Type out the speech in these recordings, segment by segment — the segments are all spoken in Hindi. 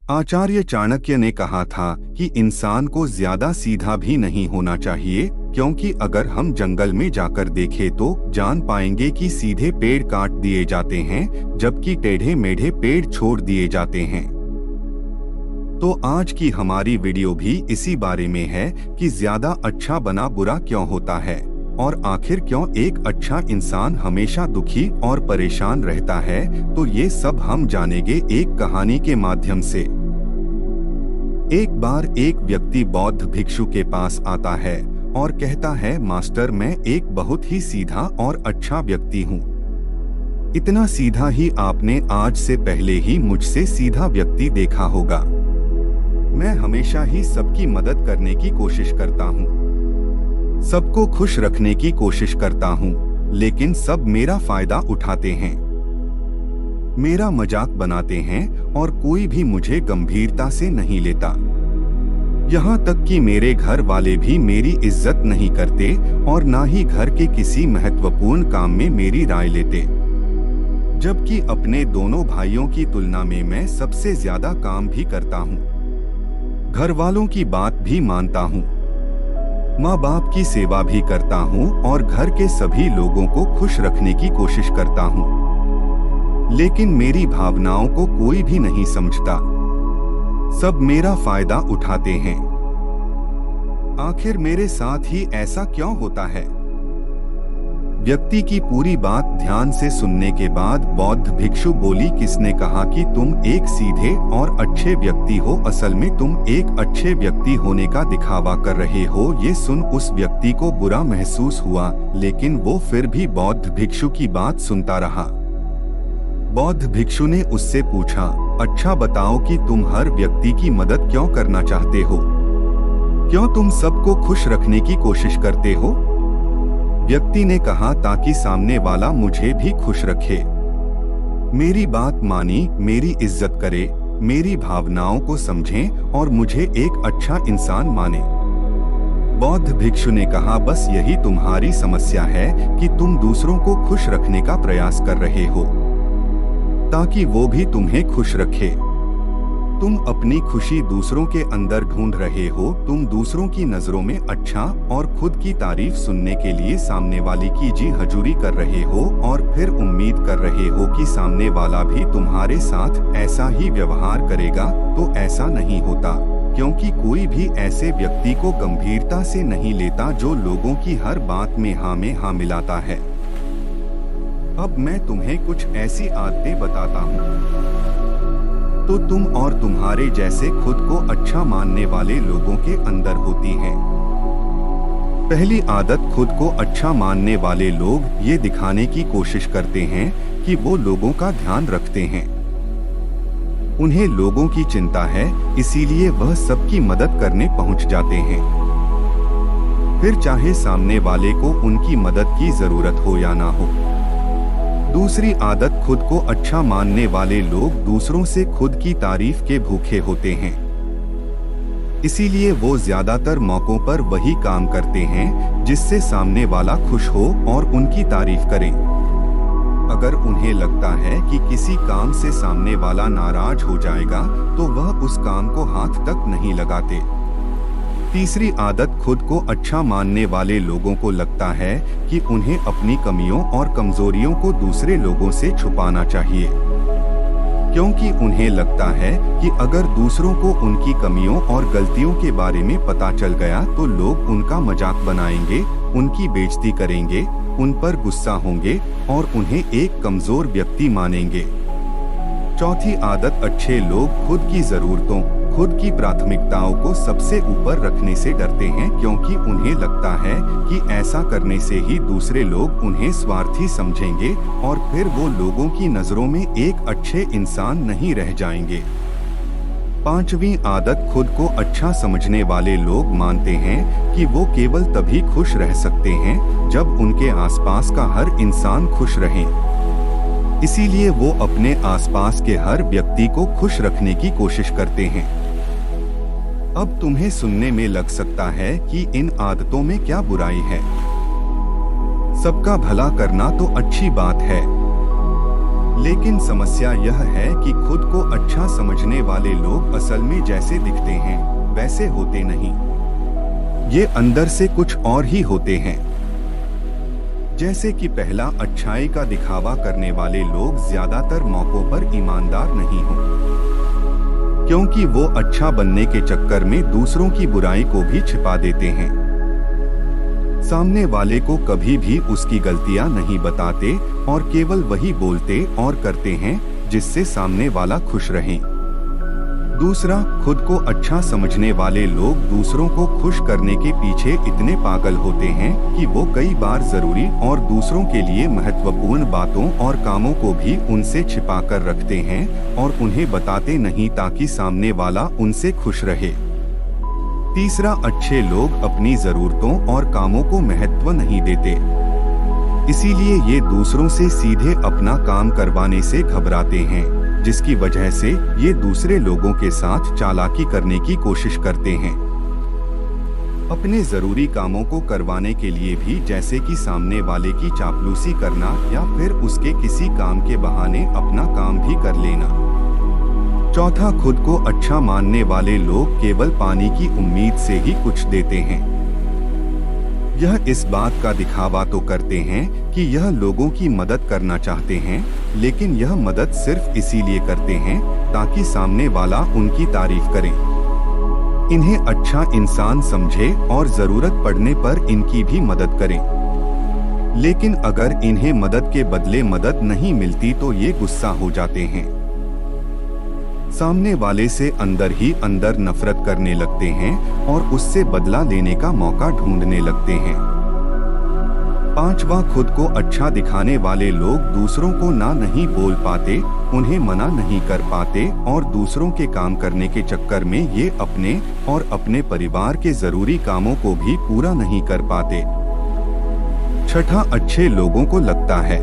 आचार्य चाणक्य ने कहा था कि इंसान को ज्यादा सीधा भी नहीं होना चाहिए, क्योंकि अगर हम जंगल में जाकर देखें तो जान पाएंगे कि सीधे पेड़ काट दिए जाते हैं जबकि टेढ़े मेढ़े पेड़ छोड़ दिए जाते हैं। तो आज की हमारी वीडियो भी इसी बारे में है कि ज्यादा अच्छा बना बुरा क्यों होता है और आखिर क्यों एक अच्छा इंसान हमेशा दुखी और परेशान रहता है। तो ये सब हम जानेंगे एक कहानी के माध्यम से। एक बार एक व्यक्ति बौद्ध भिक्षु के पास आता है और कहता है, मास्टर, मैं एक बहुत ही सीधा और अच्छा व्यक्ति हूँ। इतना सीधा ही आपने आज से पहले ही मुझसे सीधा व्यक्ति देखा होगा। मैं हमेशा ही सबकी मदद करने की कोशिश करता हूँ, सबको खुश रखने की कोशिश करता हूँ, लेकिन सब मेरा फायदा उठाते हैं, मेरा मजाक बनाते हैं और कोई भी मुझे गंभीरता से नहीं लेता। यहाँ तक कि मेरे घर वाले भी मेरी इज्जत नहीं करते और ना ही घर के किसी महत्वपूर्ण काम में मेरी राय लेते, जबकि अपने दोनों भाइयों की तुलना में मैं सबसे ज्यादा काम भी करता हूँ, घर वालों की बात भी मानता हूँ, माँ बाप की सेवा भी करता हूँ और घर के सभी लोगों को खुश रखने की कोशिश करता हूँ। लेकिन मेरी भावनाओं को कोई भी नहीं समझता, सब मेरा फायदा उठाते हैं। आखिर मेरे साथ ही ऐसा क्यों होता है? व्यक्ति की पूरी बात ध्यान से सुनने के बाद बौद्ध भिक्षु बोली, किसने कहा कि तुम एक सीधे और अच्छे व्यक्ति हो? असल में तुम एक अच्छे व्यक्ति होने का दिखावा कर रहे हो। ये सुन उस व्यक्ति को बुरा महसूस हुआ, लेकिन वो फिर भी बौद्ध भिक्षु की बात सुनता रहा। बौद्ध भिक्षु ने उससे पूछा, अच्छा बताओ कि तुम हर व्यक्ति की मदद क्यों करना चाहते हो? क्यों तुम सबको खुश रखने की कोशिश करते हो? व्यक्ति ने कहा, ताकि सामने वाला मुझे भी खुश रखे, मेरी बात मानी, मेरी इज्जत करे, मेरी भावनाओं को समझे और मुझे एक अच्छा इंसान माने। बौद्ध भिक्षु ने कहा, बस यही तुम्हारी समस्या है कि तुम दूसरों को खुश रखने का प्रयास कर रहे हो ताकि वो भी तुम्हें खुश रखे। तुम अपनी खुशी दूसरों के अंदर ढूंढ रहे हो, तुम दूसरों की नजरों में अच्छा और खुद की तारीफ सुनने के लिए सामने वाले की जी हजूरी कर रहे हो और फिर उम्मीद कर रहे हो कि सामने वाला भी तुम्हारे साथ ऐसा ही व्यवहार करेगा। तो ऐसा नहीं होता, क्योंकि कोई भी ऐसे व्यक्ति को गंभीरता से नहीं लेता जो लोगों की हर बात में हाँ मिलाता है। अब मैं तुम्हें कुछ ऐसी आदतें बताता हूँ तो तुम और तुम्हारे जैसे खुद को अच्छा मानने वाले लोगों के अंदर होती हैं। पहली आदत, खुद को अच्छा मानने वाले लोग ये दिखाने की कोशिश करते हैं कि वो लोगों का ध्यान रखते हैं। उन्हें लोगों की चिंता है, इसीलिए वह सबकी मदद करने पहुंच जाते हैं, फिर चाहे सामने वाले को उनकी मदद की जरूरत हो या ना हो। दूसरी आदत, खुद को अच्छा मानने वाले लोग दूसरों से खुद की तारीफ के भूखे होते हैं, इसीलिए वो ज्यादातर मौकों पर वही काम करते हैं जिससे सामने वाला खुश हो और उनकी तारीफ करे। अगर उन्हें लगता है कि किसी काम से सामने वाला नाराज हो जाएगा तो वह उस काम को हाथ तक नहीं लगाते। तीसरी आदत, खुद को अच्छा मानने वाले लोगों को लगता है कि उन्हें अपनी कमियों और कमजोरियों को दूसरे लोगों से छुपाना चाहिए, क्योंकि उन्हें लगता है कि अगर दूसरों को उनकी कमियों और गलतियों के बारे में पता चल गया तो लोग उनका मजाक बनाएंगे, उनकी बेइज्जती करेंगे, उन पर गुस्सा होंगे और उन्हें एक कमजोर व्यक्ति मानेंगे। चौथी आदत, अच्छे लोग खुद की जरूरतों, खुद की प्राथमिकताओं को सबसे ऊपर रखने से डरते हैं, क्योंकि उन्हें लगता है कि ऐसा करने से ही दूसरे लोग उन्हें स्वार्थी समझेंगे और फिर वो लोगों की नजरों में एक अच्छे इंसान नहीं रह जाएंगे। पांचवी आदत, खुद को अच्छा समझने वाले लोग मानते हैं कि वो केवल तभी खुश रह सकते हैं जब उनके आसपास का हर इंसान खुश रहे, इसीलिए वो अपने आसपास के हर व्यक्ति को खुश रखने की कोशिश करते हैं। अब तुम्हें सुनने में लग सकता है कि इन आदतों में क्या बुराई है। सबका भला करना तो अच्छी बात है, लेकिन समस्या यह है कि खुद को अच्छा समझने वाले लोग असल में जैसे दिखते हैं वैसे होते नहीं। ये अंदर से कुछ और ही होते हैं। जैसे कि पहला, अच्छाई का दिखावा करने वाले लोग ज्यादातर मौकों पर ईमानदार नहीं हो, क्योंकि वो अच्छा बनने के चक्कर में दूसरों की बुराई को भी छिपा देते हैं। सामने वाले को कभी भी उसकी गलतियां नहीं बताते और केवल वही बोलते और करते हैं जिससे सामने वाला खुश रहे। दूसरा, खुद को अच्छा समझने वाले लोग दूसरों को खुश करने के पीछे इतने पागल होते हैं कि वो कई बार जरूरी और दूसरों के लिए महत्वपूर्ण बातों और कामों को भी उनसे छिपा कर रखते हैं और उन्हें बताते नहीं ताकि सामने वाला उनसे खुश रहे। तीसरा, अच्छे लोग अपनी जरूरतों और कामों को महत्व नहीं देते, इसीलिए ये दूसरों से सीधे अपना काम करवाने से घबराते हैं, जिसकी वजह से ये दूसरे लोगों के साथ चालाकी करने की कोशिश करते हैं। अपने जरूरी कामों को करवाने के लिए भी, जैसे कि सामने वाले की चापलूसी करना या फिर उसके किसी काम के बहाने अपना काम भी कर लेना। चौथा, खुद को अच्छा मानने वाले लोग केवल पानी की उम्मीद से ही कुछ देते हैं। यह इस बात का दिखावा तो करते हैं कि यह लोगों की मदद करना चाहते हैं, लेकिन यह मदद सिर्फ इसीलिए करते हैं ताकि सामने वाला उनकी तारीफ करे, इन्हें अच्छा इंसान समझे और जरूरत पड़ने पर इनकी भी मदद करें। लेकिन अगर इन्हें मदद के बदले मदद नहीं मिलती तो ये गुस्सा हो जाते हैं, सामने वाले से अंदर ही अंदर नफरत करने लगते हैं और उससे बदला लेने का मौका ढूंढने लगते हैं। पांचवा, खुद को अच्छा दिखाने वाले लोग दूसरों को ना नहीं बोल पाते, उन्हें मना नहीं कर पाते और दूसरों के काम करने के चक्कर में ये अपने और अपने परिवार के जरूरी कामों को भी पूरा नहीं कर पाते। छठा, अच्छे लोगों को लगता है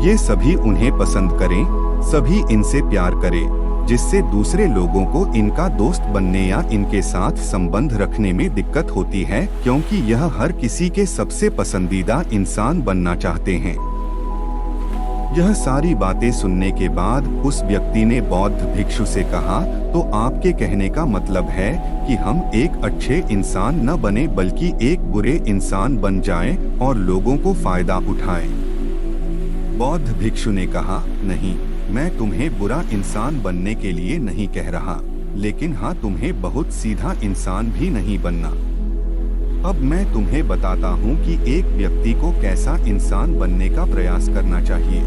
ये सभी उन्हें पसंद करें, सभी इनसे प्यार करें, जिससे दूसरे लोगों को इनका दोस्त बनने या इनके साथ संबंध रखने में दिक्कत होती है, क्योंकि यह हर किसी के सबसे पसंदीदा इंसान बनना चाहते हैं। यह सारी बातें सुनने के बाद उस व्यक्ति ने बौद्ध भिक्षु से कहा, तो आपके कहने का मतलब है कि हम एक अच्छे इंसान न बने बल्कि एक बुरे इंसान बन जाएं और लोगों को फायदा उठाएं। बौद्ध भिक्षु ने कहा, नहीं, मैं तुम्हें बुरा इंसान बनने के लिए नहीं कह रहा, लेकिन हाँ, तुम्हें बहुत सीधा इंसान भी नहीं बनना। अब मैं तुम्हें बताता हूँ कि एक व्यक्ति को कैसा इंसान बनने का प्रयास करना चाहिए।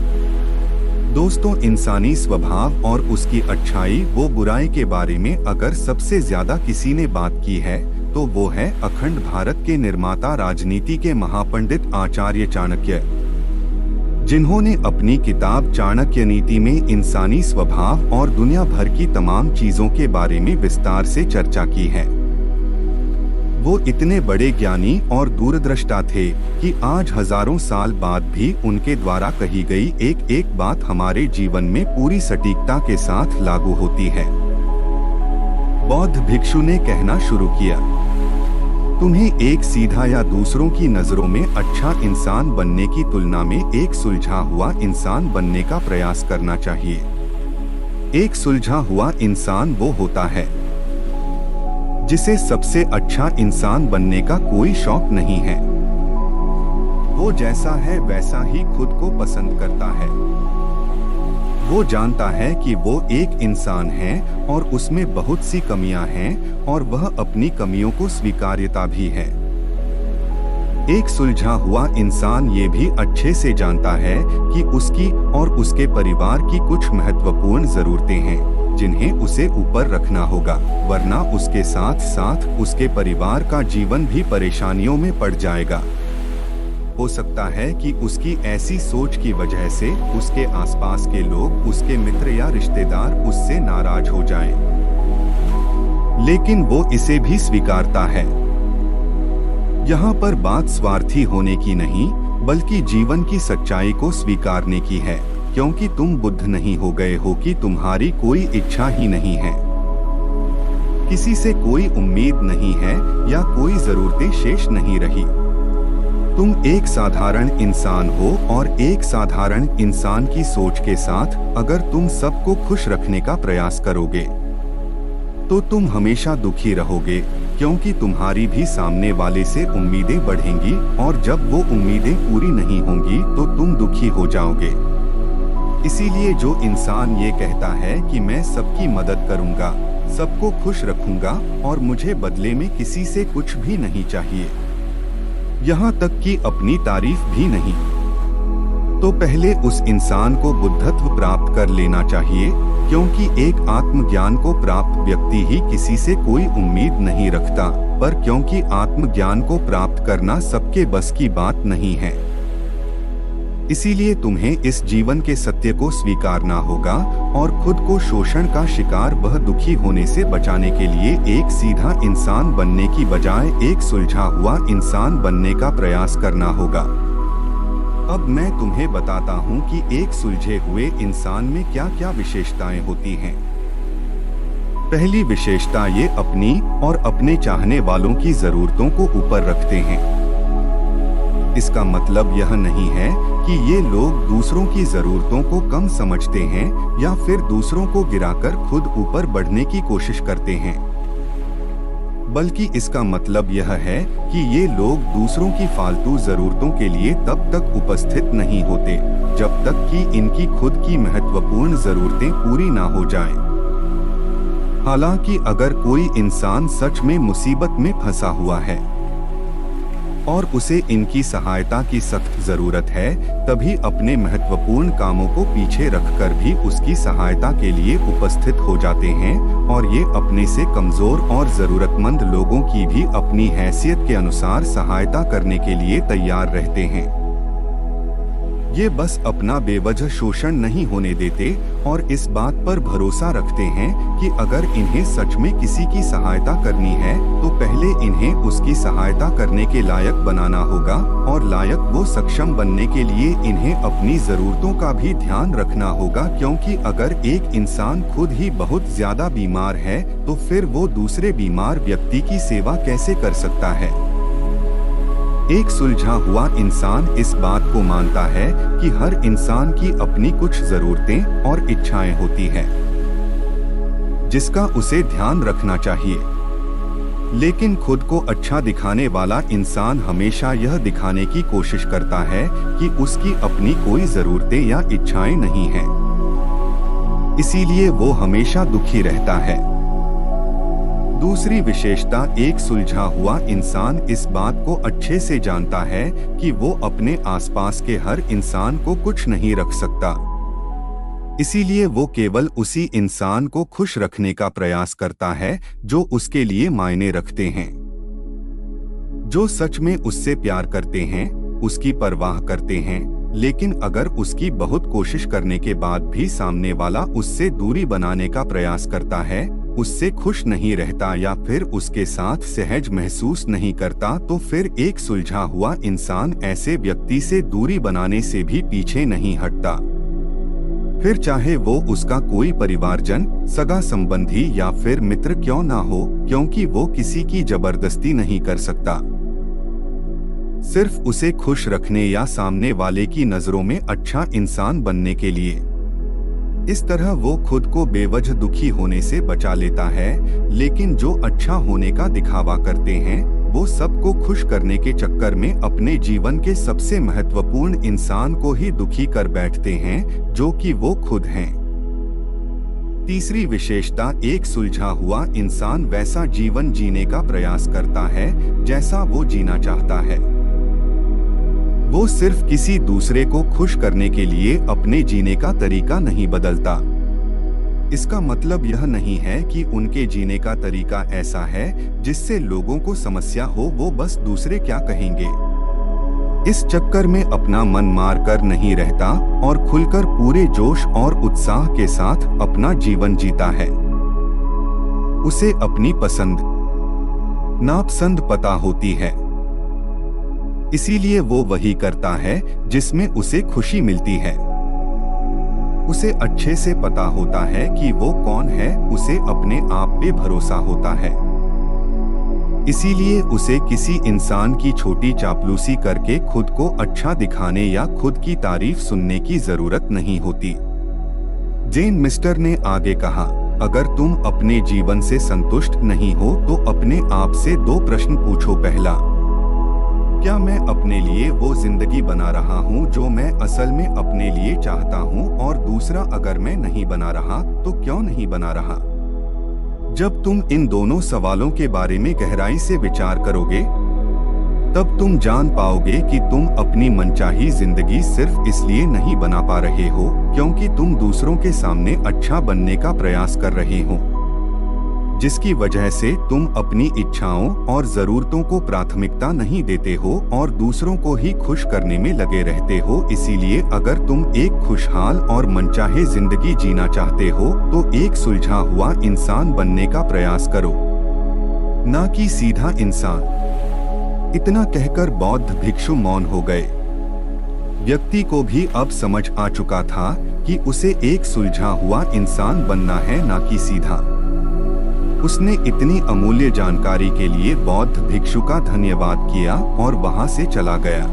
दोस्तों, इंसानी स्वभाव और उसकी अच्छाई व बुराई के बारे में अगर सबसे ज्यादा किसी ने बात की है तो वो है अखंड भारत के निर्माता, राजनीति के महापंडित आचार्य चाणक्य, जिन्होंने अपनी किताब चाणक्य नीति में इंसानी स्वभाव और दुनिया भर की तमाम चीजों के बारे में विस्तार से चर्चा की है। वो इतने बड़े ज्ञानी और दूरदृष्टा थे कि आज हजारों साल बाद भी उनके द्वारा कही गई एक एक बात हमारे जीवन में पूरी सटीकता के साथ लागू होती है। बौद्ध भिक्षु ने कहना शुरू किया, तुम्हें एक सीधा या दूसरों की नजरों में अच्छा इंसान बनने की तुलना में एक सुलझा हुआ इंसान बनने का प्रयास करना चाहिए। एक सुलझा हुआ इंसान वो होता है जिसे सबसे अच्छा इंसान बनने का कोई शौक नहीं है। वो जैसा है वैसा ही खुद को पसंद करता है। वो जानता है कि वो एक इंसान है और उसमें बहुत सी कमियां हैं और वह अपनी कमियों को स्वीकार्यता भी है। एक सुलझा हुआ इंसान ये भी अच्छे से जानता है कि उसकी और उसके परिवार की कुछ महत्वपूर्ण जरूरतें हैं जिन्हें उसे ऊपर रखना होगा, वरना उसके साथ साथ उसके परिवार का जीवन भी परेशानियों में पड़ जाएगा। हो सकता है कि उसकी ऐसी सोच की वजह से उसके आसपास के लोग, उसके मित्र या रिश्तेदार उससे नाराज हो जाएं। लेकिन वो इसे भी स्वीकारता है। यहाँ पर बात स्वार्थी होने की नहीं, बल्कि जीवन की सच्चाई को स्वीकारने की है, क्योंकि तुम बुद्ध नहीं हो गए हो कि तुम्हारी कोई इच्छा ही नहीं है, किसी से कोई उम्मीद नहीं है या कोई जरूरतें शेष नहीं रही। तुम एक साधारण इंसान हो और एक साधारण इंसान की सोच के साथ अगर तुम सबको खुश रखने का प्रयास करोगे तो तुम हमेशा दुखी रहोगे, क्योंकि तुम्हारी भी सामने वाले से उम्मीदें बढ़ेंगी और जब वो उम्मीदें पूरी नहीं होंगी तो तुम दुखी हो जाओगे। इसीलिए जो इंसान ये कहता है कि मैं सबकी मदद करूंगा, सबको खुश रखूंगा और मुझे बदले में किसी से कुछ भी नहीं चाहिए, यहाँ तक कि अपनी तारीफ भी नहीं, तो पहले उस इंसान को बुद्धत्व प्राप्त कर लेना चाहिए, क्योंकि एक आत्मज्ञान को प्राप्त व्यक्ति ही किसी से कोई उम्मीद नहीं रखता, पर क्योंकि आत्मज्ञान को प्राप्त करना सबके बस की बात नहीं है। इसीलिए तुम्हें इस जीवन के सत्य को स्वीकारना होगा और खुद को शोषण का शिकार वह दुखी होने से बचाने के लिए एक सीधा इंसान बनने की बजाय एक सुलझा हुआ इंसान बनने का प्रयास करना होगा। अब मैं तुम्हें बताता हूँ कि एक सुलझे हुए इंसान में क्या क्या विशेषताएं होती हैं। पहली विशेषता ये अपनी और अपने चाहने वालों की जरूरतों को ऊपर रखते हैं। इसका मतलब यह नहीं है कि ये लोग दूसरों की जरूरतों को कम समझते हैं या फिर दूसरों को गिराकर खुद ऊपर बढ़ने की कोशिश करते हैं, बल्कि इसका मतलब यह है कि ये लोग दूसरों की फालतू जरूरतों के लिए तब तक उपस्थित नहीं होते जब तक कि इनकी खुद की महत्वपूर्ण जरूरतें पूरी ना हो जाएं। हालांकि अगर कोई इंसान सच में मुसीबत में फंसा हुआ है और उसे इनकी सहायता की सख्त जरूरत है, तभी अपने महत्वपूर्ण कामों को पीछे रखकर भी उसकी सहायता के लिए उपस्थित हो जाते हैं और ये अपने से कमजोर और जरूरतमंद लोगों की भी अपनी हैसियत के अनुसार सहायता करने के लिए तैयार रहते हैं। ये बस अपना बेवजह शोषण नहीं होने देते और इस बात पर भरोसा रखते हैं कि अगर इन्हें सच में किसी की सहायता करनी है तो पहले इन्हें उसकी सहायता करने के लायक बनाना होगा, और लायक वो सक्षम बनने के लिए इन्हें अपनी जरूरतों का भी ध्यान रखना होगा, क्योंकि अगर एक इंसान खुद ही बहुत ज्यादा बीमार है तो फिर वो दूसरे बीमार व्यक्ति की सेवा कैसे कर सकता है। एक सुलझा हुआ इंसान इस बात को मानता है कि हर इंसान की अपनी कुछ जरूरतें और इच्छाएं होती हैं, जिसका उसे ध्यान रखना चाहिए। लेकिन खुद को अच्छा दिखाने वाला इंसान हमेशा यह दिखाने की कोशिश करता है कि उसकी अपनी कोई जरूरतें या इच्छाएं नहीं हैं। इसीलिए वो हमेशा दुखी रहता है। दूसरी विशेषता, एक सुलझा हुआ इंसान इस बात को अच्छे से जानता है कि वो अपने आसपास के हर इंसान को कुछ नहीं रख सकता। इसीलिए वो केवल उसी इंसान को खुश रखने का प्रयास करता है जो उसके लिए मायने रखते हैं, जो सच में उससे प्यार करते हैं, उसकी परवाह करते हैं। लेकिन अगर उसकी बहुत कोशिश करने के बाद भी सामने वाला उससे दूरी बनाने का प्रयास करता है, उससे खुश नहीं रहता या फिर उसके साथ सहज महसूस नहीं करता, तो फिर एक सुलझा हुआ इंसान ऐसे व्यक्ति से दूरी बनाने से भी पीछे नहीं हटता, फिर चाहे वो उसका कोई परिवारजन, सगा संबंधी या फिर मित्र क्यों ना हो, क्योंकि वो किसी की जबरदस्ती नहीं कर सकता, सिर्फ उसे खुश रखने या सामने वाले की नजरों में अच्छा इंसान बनने के लिए। इस तरह वो खुद को बेवजह दुखी होने से बचा लेता है। लेकिन जो अच्छा होने का दिखावा करते हैं, वो सबको खुश करने के चक्कर में अपने जीवन के सबसे महत्वपूर्ण इंसान को ही दुखी कर बैठते हैं, जो कि वो खुद हैं। तीसरी विशेषता, एक सुलझा हुआ इंसान वैसा जीवन जीने का प्रयास करता है जैसा वो जीना चाहता है। वो सिर्फ किसी दूसरे को खुश करने के लिए अपने जीने का तरीका नहीं बदलता। इसका मतलब यह नहीं है कि उनके जीने का तरीका ऐसा है जिससे लोगों को समस्या हो, वो बस दूसरे क्या कहेंगे इस चक्कर में अपना मन मार कर नहीं रहता और खुलकर पूरे जोश और उत्साह के साथ अपना जीवन जीता है। उसे अपनी पसंद नापसंद पता होती है, इसीलिए वो वही करता है जिसमें उसे खुशी मिलती है। उसे अच्छे से पता होता है कि वो कौन है, उसे अपने आप पे भरोसा होता है। इसीलिए उसे किसी इंसान की छोटी चापलूसी करके खुद को अच्छा दिखाने या खुद की तारीफ सुनने की जरूरत नहीं होती। जेन मिस्टर ने आगे कहा, अगर तुम अपने जीवन से संतुष्ट नहीं हो तो अपने आप से 2 प्रश्न पूछो। पहला, क्या मैं अपने लिए वो जिंदगी बना रहा हूँ जो मैं असल में अपने लिए चाहता हूँ? और दूसरा, अगर मैं नहीं बना रहा तो क्यों नहीं बना रहा? जब तुम इन दोनों सवालों के बारे में गहराई से विचार करोगे, तब तुम जान पाओगे कि तुम अपनी मनचाही जिंदगी सिर्फ इसलिए नहीं बना पा रहे हो क्योंकि तुम दूसरों के सामने अच्छा बनने का प्रयास कर रहे हो, जिसकी वजह से तुम अपनी इच्छाओं और जरूरतों को प्राथमिकता नहीं देते हो और दूसरों को ही खुश करने में लगे रहते हो। इसीलिए अगर तुम एक खुशहाल और मनचाहे जिंदगी जीना चाहते हो तो एक सुलझा हुआ इंसान बनने का प्रयास करो, ना कि सीधा इंसान। इतना कहकर बौद्ध भिक्षु मौन हो गए। व्यक्ति को भी अब समझ आ चुका था कि उसे एक सुलझा हुआ इंसान बनना है, ना कि सीधा। उसने इतनी अमूल्य जानकारी के लिए बौद्ध भिक्षु का धन्यवाद किया और वहां से चला गया।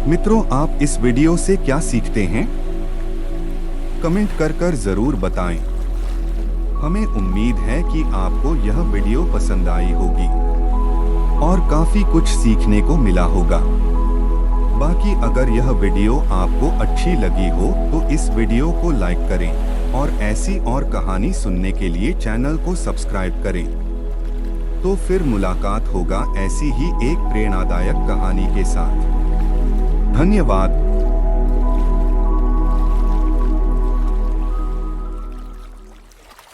मित्रों, आप इस वीडियो से क्या सीखते हैं? कमेंट कर जरूर बताएं। हमें उम्मीद है कि आपको यह वीडियो पसंद आई होगी और काफी कुछ सीखने को मिला होगा। बाकी अगर यह वीडियो आपको अच्छी लगी हो तो इस वीडियो को लाइक करें और ऐसी और कहानी सुनने के लिए चैनल को सब्सक्राइब करें। तो फिर मुलाकात होगा ऐसी ही एक प्रेरणादायक कहानी के साथ। धन्यवाद।